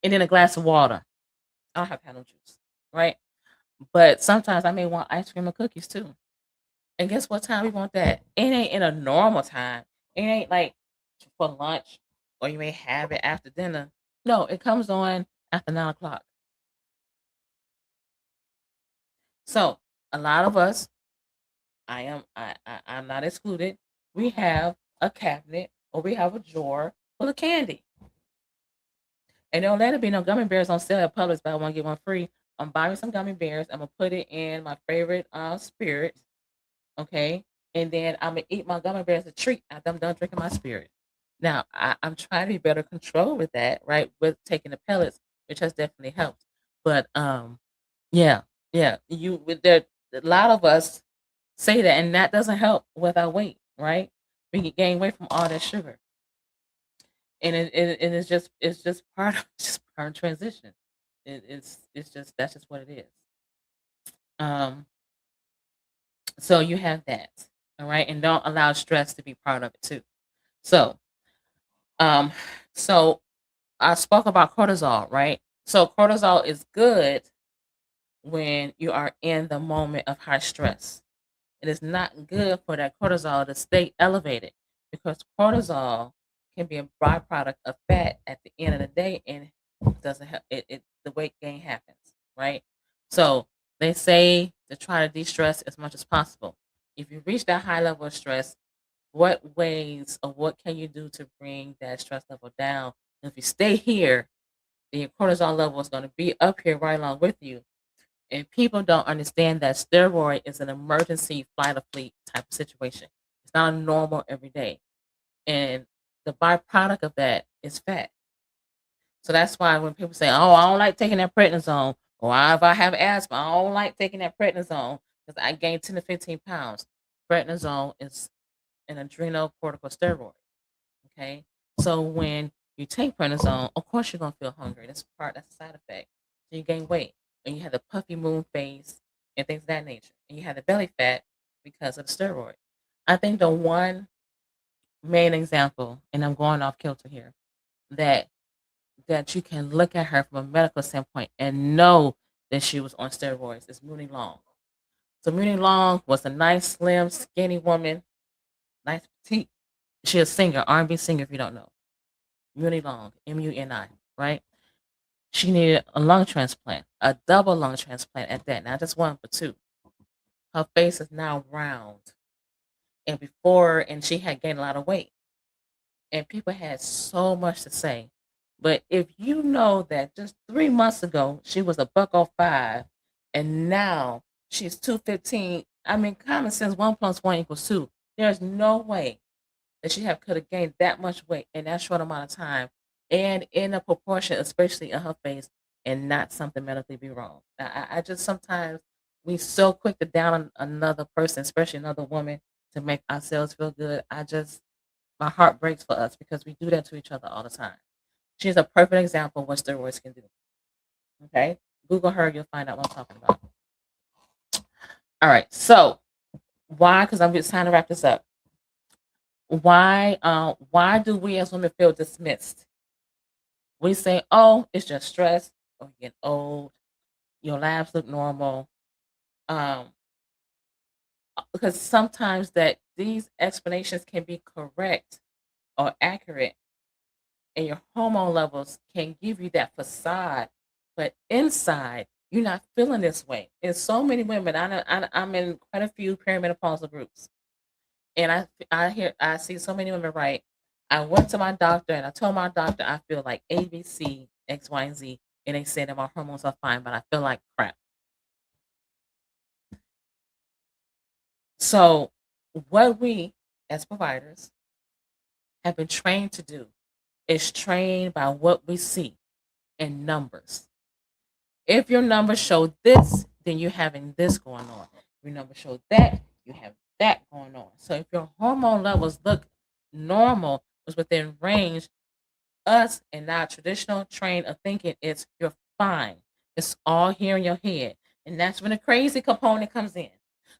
and then a glass of water. I don't have to have no juice. Right. But sometimes I may want ice cream and cookies too. And guess what time we want that? It ain't in a normal time. It ain't like for lunch or you may have it after dinner. No, it comes on after 9 o'clock. So a lot of us, I'm not excluded. We have a cabinet or we have a drawer full of candy. And don't let it be no gummy bears on sale at Publix, but I want to get one free. I'm buying some gummy bears. I'm gonna put it in my favorite spirit. Okay. And then I'm gonna eat my gummy bear as a treat after I'm done drinking my spirit. Now I'm trying to be better control with that, right? With taking the pellets, which has definitely helped. But yeah, yeah. You with there a lot of us say that and that doesn't help with our weight, right? We get gain weight from all that sugar. And it's just part of just part of transition. It's just that's just what it is. Um so you have that. All right. And don't allow stress to be part of it too. So, um, so I spoke about cortisol, right? So cortisol is good when you are in the moment of high stress. It is not good for that cortisol to stay elevated because cortisol can be a byproduct of fat at the end of the day, and it doesn't help. The weight gain happens, right? So they say to try to de-stress as much as possible. If you reach that high level of stress, what ways or what can you do to bring that stress level down? If you stay here, then your cortisol level is going to be up here right along with you. And people don't understand that steroid is an emergency flight or fleet type of situation. It's not a normal everyday. And the byproduct of that is fat. So that's why when people say, "Oh, I don't like taking that prednisone," or if I have asthma, I don't like taking that prednisone because I gained 10 to 15 pounds. Prednisone is an adrenal corticosteroid. Okay. So when you take prednisone, of course you're gonna feel hungry. That's a side effect. So you gain weight. And you have the puffy moon face and things of that nature. And you have the belly fat because of the steroid. I think the one main example, and I'm going off kilter here, that that you can look at her from a medical standpoint and know that she was on steroids is Mooney Long. So Mooney Long was a nice, slim, skinny woman, nice petite. She's a singer, R&B singer if you don't know. Muni Long, Muni, right? She needed a lung transplant, a double lung transplant at that, not just one, but two. Her face is now round. And she had gained a lot of weight. And people had so much to say. But if you know that just 3 months ago, she was a buck 05, and now she's 215, I mean, common sense, 1 plus 1 equals 2. There's no way that she have could have gained that much weight in that short amount of time and in a proportion, especially in her face, and not something medically be wrong. I just sometimes we so quick to down another person, especially another woman, to make ourselves feel good. My heart breaks for us because we do that to each other all the time. She's a perfect example of what steroids can do. Okay, Google her, you'll find out what I'm talking about. All right, so why? Because I'm just trying to wrap this up. Why do we as women feel dismissed? We say, oh, it's just stress or you get old, your labs look normal. Um, because sometimes that these explanations can be correct or accurate, and your hormone levels can give you that facade, but inside you're not feeling this way. And so many women, I'm in quite a few perimenopausal groups, and I see so many women write. I went to my doctor and I told my doctor I feel like A, B, C, X, Y, and Z, and they said that my hormones are fine, but I feel like crap. So, what we as providers have been trained to do is trained by what we see in numbers. If your numbers show this, then you're having this going on. If your numbers show that, you have that going on. So if your hormone levels look normal, was within range, us in our traditional train of thinking, it's you're fine. It's all here in your head. And that's when the crazy component comes in.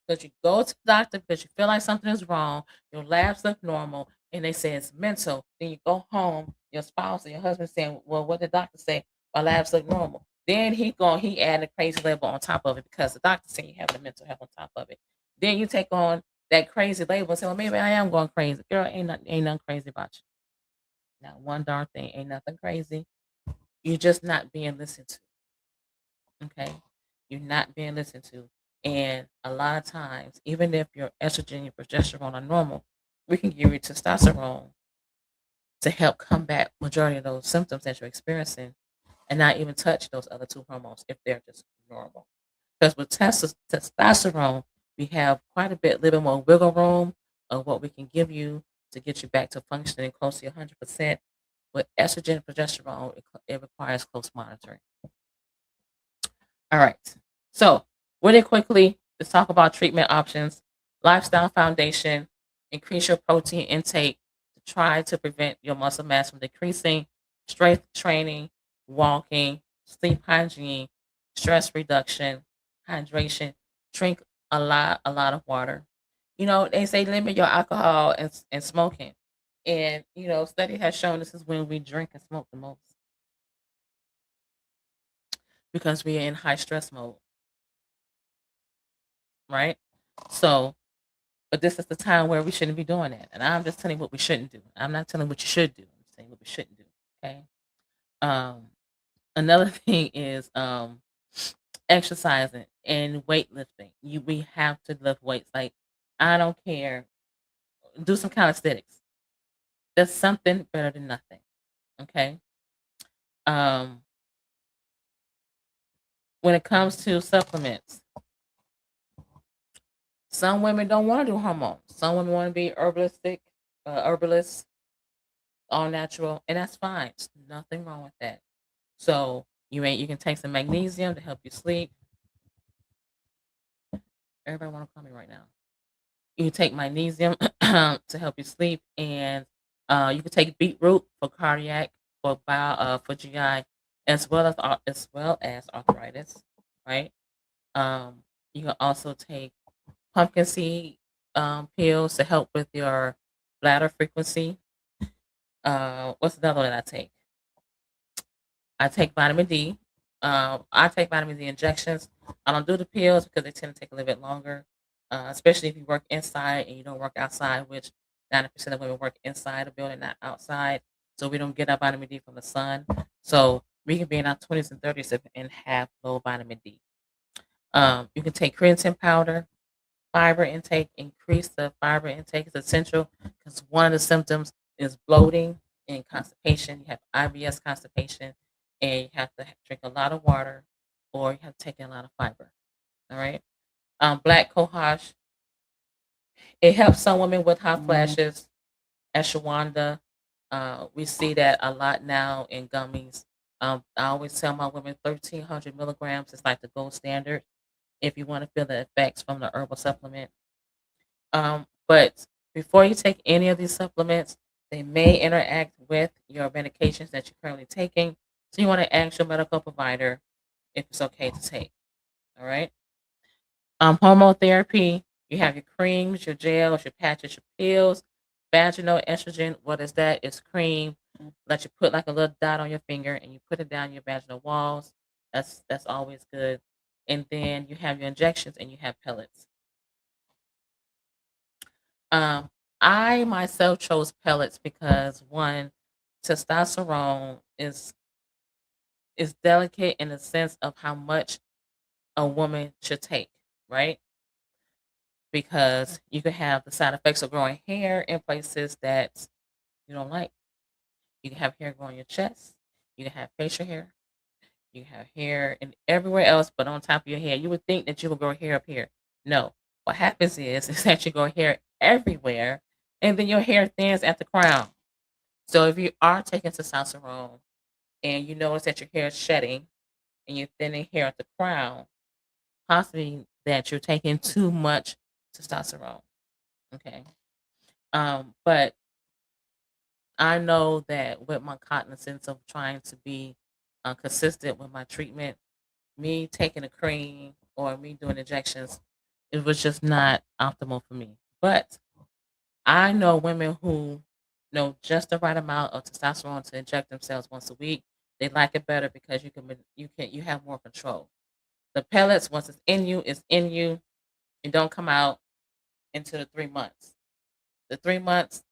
Because you go to the doctor because you feel like something is wrong, your labs look normal, and they say it's mental. Then you go home, your spouse or your husband saying, well, what did the doctor say? My labs look normal. Then he add a crazy label on top of it because the doctor said you have the mental health on top of it. Then you take on that crazy label and say, well, maybe I am going crazy. Girl, ain't nothing crazy about you. Not one darn thing. Ain't nothing crazy. You're just not being listened to. Okay. You're not being listened to. And a lot of times, even if your estrogen and progesterone are normal, we can give you testosterone to help combat majority of those symptoms that you're experiencing and not even touch those other two hormones if they're just normal. Because with testosterone, we have quite a bit, little bit more wiggle room of what we can give you to get you back to functioning close to 100%. With estrogen and progesterone, it requires close monitoring. All right. So, really quickly, let's talk about treatment options. Lifestyle foundation, increase your protein intake to try to prevent your muscle mass from decreasing, strength training, walking, sleep hygiene, stress reduction, hydration, drink a lot of water. They say limit your alcohol and smoking. And, study has shown this is when we drink and smoke the most because we are in high stress mode, right? So, but this is the time where we shouldn't be doing that. And I'm just telling you what we shouldn't do. I'm not telling what you should do. I'm saying what we shouldn't do. Okay. Um, Another thing is exercising and weightlifting. We have to lift weights. Like, I don't care. Do some calisthenics. That's something better than nothing. Okay. Um, when it comes to supplements, some women don't want to do hormones. Some women want to be herbalists, all natural, and that's fine. There's nothing wrong with that. So you can take some magnesium to help you sleep. Everybody want to call me right now. You can take magnesium to help you sleep, and you can take beetroot for cardiac, for GI, as well as arthritis, right? Um, you can also take pumpkin seed pills to help with your bladder frequency. What's another one that I take? I take vitamin D. I take vitamin D injections. I don't do the pills because they tend to take a little bit longer, especially if you work inside and you don't work outside, which 90% of women work inside the building, not outside. So we don't get our vitamin D from the sun. So we can be in our 20s and 30s and have low vitamin D. You can take creatine powder. Fiber intake, increase the fiber intake is essential because one of the symptoms is bloating and constipation. You have IBS constipation, and you have to drink a lot of water, or you have to take in a lot of fiber. All right. Black cohosh, it helps some women with hot flashes. Ashwagandha, we see that a lot now in gummies. I always tell my women 1,300 milligrams is like the gold standard if you want to feel the effects from the herbal supplement. But before you take any of these supplements, they may interact with your medications that you're currently taking. So you want to ask your medical provider if it's okay to take. All right. Hormone therapy. You have your creams, your gels, your patches, your pills. Vaginal estrogen. What is that? It's cream that you put like a little dot on your finger and you put it down your vaginal walls. That's always good. And then you have your injections and you have pellets. Um, I myself chose pellets because one, testosterone is delicate in the sense of how much a woman should take, right? Because you could have the side effects of growing hair in places that you don't like. You can have hair growing your chest. You can have facial hair. You can have hair and everywhere else, but on top of your head. You would think that you would grow hair up here. No. What happens is that you grow hair everywhere, and then your hair thins at the crown. So if you are taking testosterone and you notice that your hair is shedding and you're thinning hair at the crown, possibly that you're taking too much testosterone. Okay. But I know that with my cognizance of trying to be consistent with my treatment, me taking a cream or me doing injections, it was just not optimal for me. But I know women who know just the right amount of testosterone to inject themselves once a week. They like it better because you have more control. The pellets, once it's in you, it's in you. It don't come out into the 3 months. The 3 months,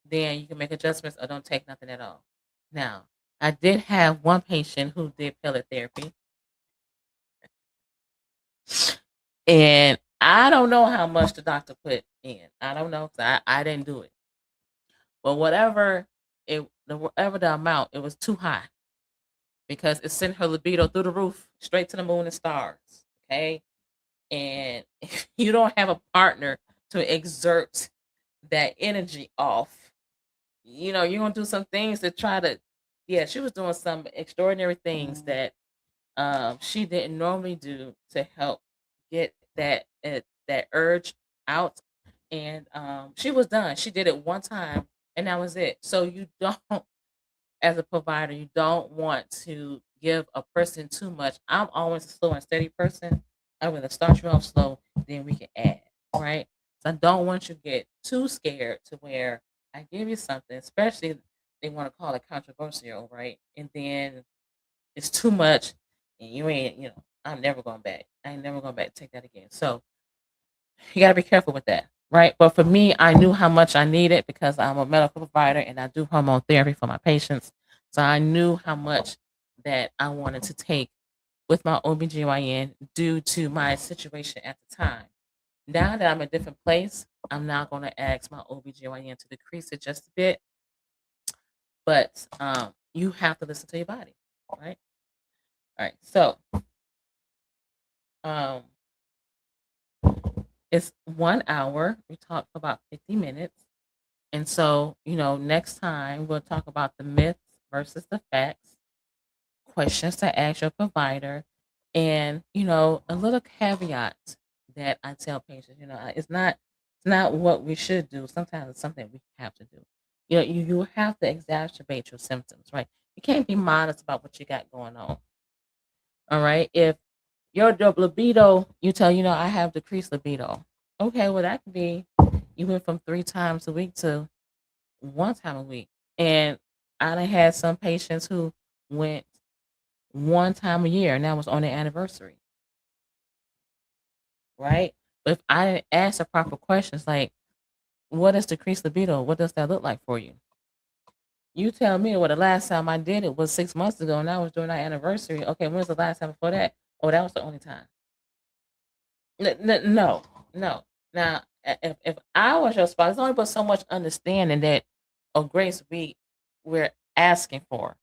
then you can make adjustments or don't take nothing at all. Now, I did have one patient who did pellet therapy, and I don't know how much the doctor put in. I don't know because I didn't do it. But whatever the amount, it was too high because it sent her libido through the roof, straight to the moon and stars. Okay, and if you don't have a partner to exert that energy off, you're gonna do some things to try to. Yeah, she was doing some extraordinary things that she didn't normally do to help get that urge out, and she was done. She did it one time, and that was it. So you don't, as a provider, you don't want to give a person too much. I'm always a slow and steady person. I'm gonna start you off slow, then we can add, right? So I don't want you to get too scared to where I give you something, especially they want to call it controversial, right? And then it's too much, and you ain't, I'm never going back. I ain't never going back to take that again. So you got to be careful with that, right? But for me, I knew how much I needed because I'm a medical provider and I do hormone therapy for my patients. So I knew how much that I wanted to take with my OBGYN due to my situation at the time. Now that I'm in a different place, I'm not going to ask my OBGYN to decrease it just a bit, but you have to listen to your body, right? All right. So um, it's 1 hour. We talked for about 50 minutes. And so, next time we'll talk about the myths versus the facts, questions to ask your provider, and, a little caveat that I tell patients, it's not what we should do. Sometimes it's something we have to do. You have to exacerbate your symptoms, right? You can't be modest about what you got going on. All right. If your libido, you tell, I have decreased libido. Okay, well, that could be you went from 3 times a week to 1 time a week. And I done had some patients who went 1 time a year, and that was on their anniversary, right? But if I didn't ask the proper questions, like, what is decreased libido? What does that look like for you? You tell me, well, the last time I did it was 6 months ago, and that was during our anniversary. Okay, when was the last time before that? Oh, that was the only time. No, no. Now, if I was your spouse, there's only but so much understanding that or grace we're asking for.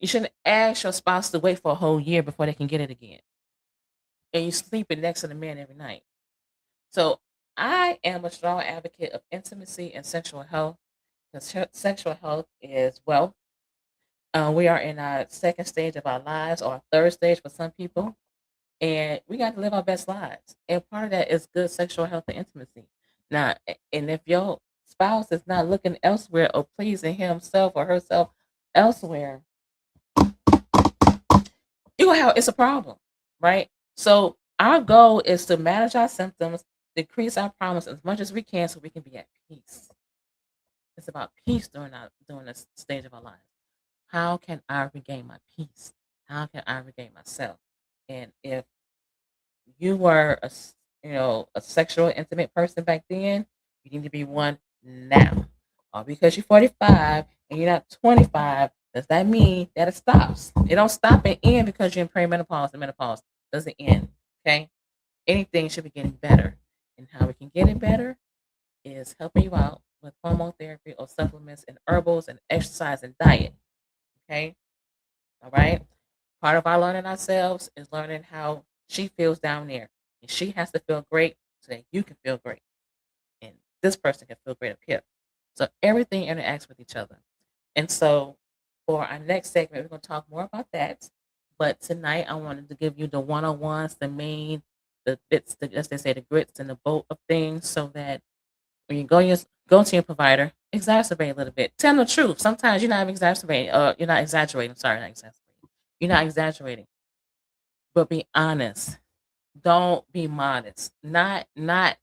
You shouldn't ask your spouse to wait for a whole year before they can get it again, and you sleeping next to the man every night. So I am a strong advocate of intimacy and sexual health. Because sexual health is wealth. We are in our second stage of our lives, or our third stage for some people, and we got to live our best lives. And part of that is good sexual health and intimacy. Now, and if your spouse is not looking elsewhere or pleasing himself or herself elsewhere, you gonna have it's a problem, right? So our goal is to manage our symptoms, decrease our problems as much as we can, so we can be at peace. It's about peace during this stage of our lives. How can I regain my peace? How can I regain myself? And if you were a sexual intimate person back then, you need to be one now. Or because you're 45 and you're not 25, does that mean that it stops? It don't stop and end because you're in perimenopause and menopause. It doesn't end. Okay? Anything should be getting better. And how we can get it better is helping you out with hormone therapy or supplements and herbals and exercise and diet. Okay? All right. Part of our learning ourselves is learning how she feels down there. And she has to feel great so that you can feel great. And this person can feel great up here. So everything interacts with each other. And so for our next segment, we're going to talk more about that. But tonight, I wanted to give you the one on ones, the main, the bits, as they say, the grits and the bolt of things, so that when you go to your provider, exacerbate a little bit. Tell the truth. Sometimes you're not exacerbating, you're not exaggerating. Sorry, not exaggerating. You're not exaggerating, but be honest. Don't be modest. Not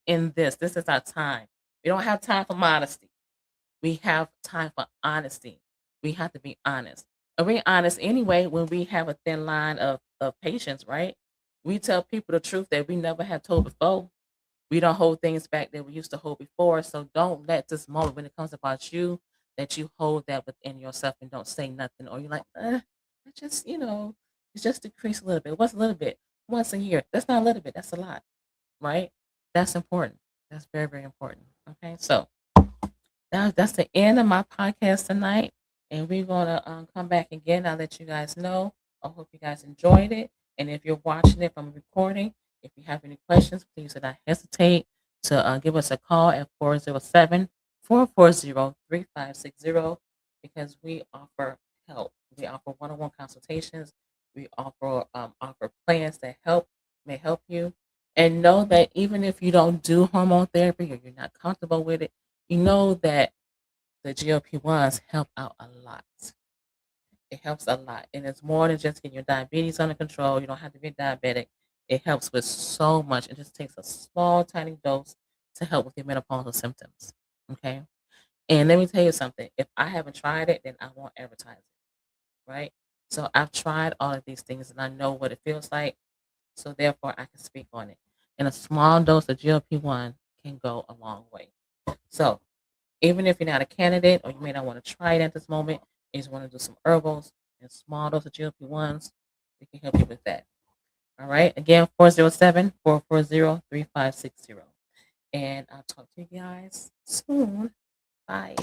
in this. This is our time. We don't have time for modesty. We have time for honesty. We have to be honest. And we're honest anyway when we have a thin line of patience, right? We tell people the truth that we never had told before. We don't hold things back that we used to hold before. So don't let this moment when it comes about you that you hold that within yourself and don't say nothing. Or you're like, it just, it's just decreased a little bit. What's a little bit? Once a year. That's not a little bit. That's a lot, right? That's important. That's very, very important. Okay. So that's the end of my podcast tonight. And we're going to come back again. I'll let you guys know. I hope you guys enjoyed it. And if you're watching it from a recording, if you have any questions, please do not hesitate to give us a call at 407-440-3560 because we offer help. We offer one-on-one consultations. We offer plans that may help you. And know that even if you don't do hormone therapy or you're not comfortable with it, you know that the GLP-1s help out a lot. It helps a lot. And it's more than just getting your diabetes under control. You don't have to be diabetic. It helps with so much. It just takes a small, tiny dose to help with your menopausal symptoms. Okay. And let me tell you something. If I haven't tried it, then I won't advertise it. Right. So I've tried all of these things and I know what it feels like. So therefore I can speak on it. And a small dose of GLP-1 can go a long way. So even if you're not a candidate or you may not want to try it at this moment, you just want to do some herbals and small dose of GLP-1s, we can help you with that. All right. Again, 407-440-3560. And I'll talk to you guys soon. Bye.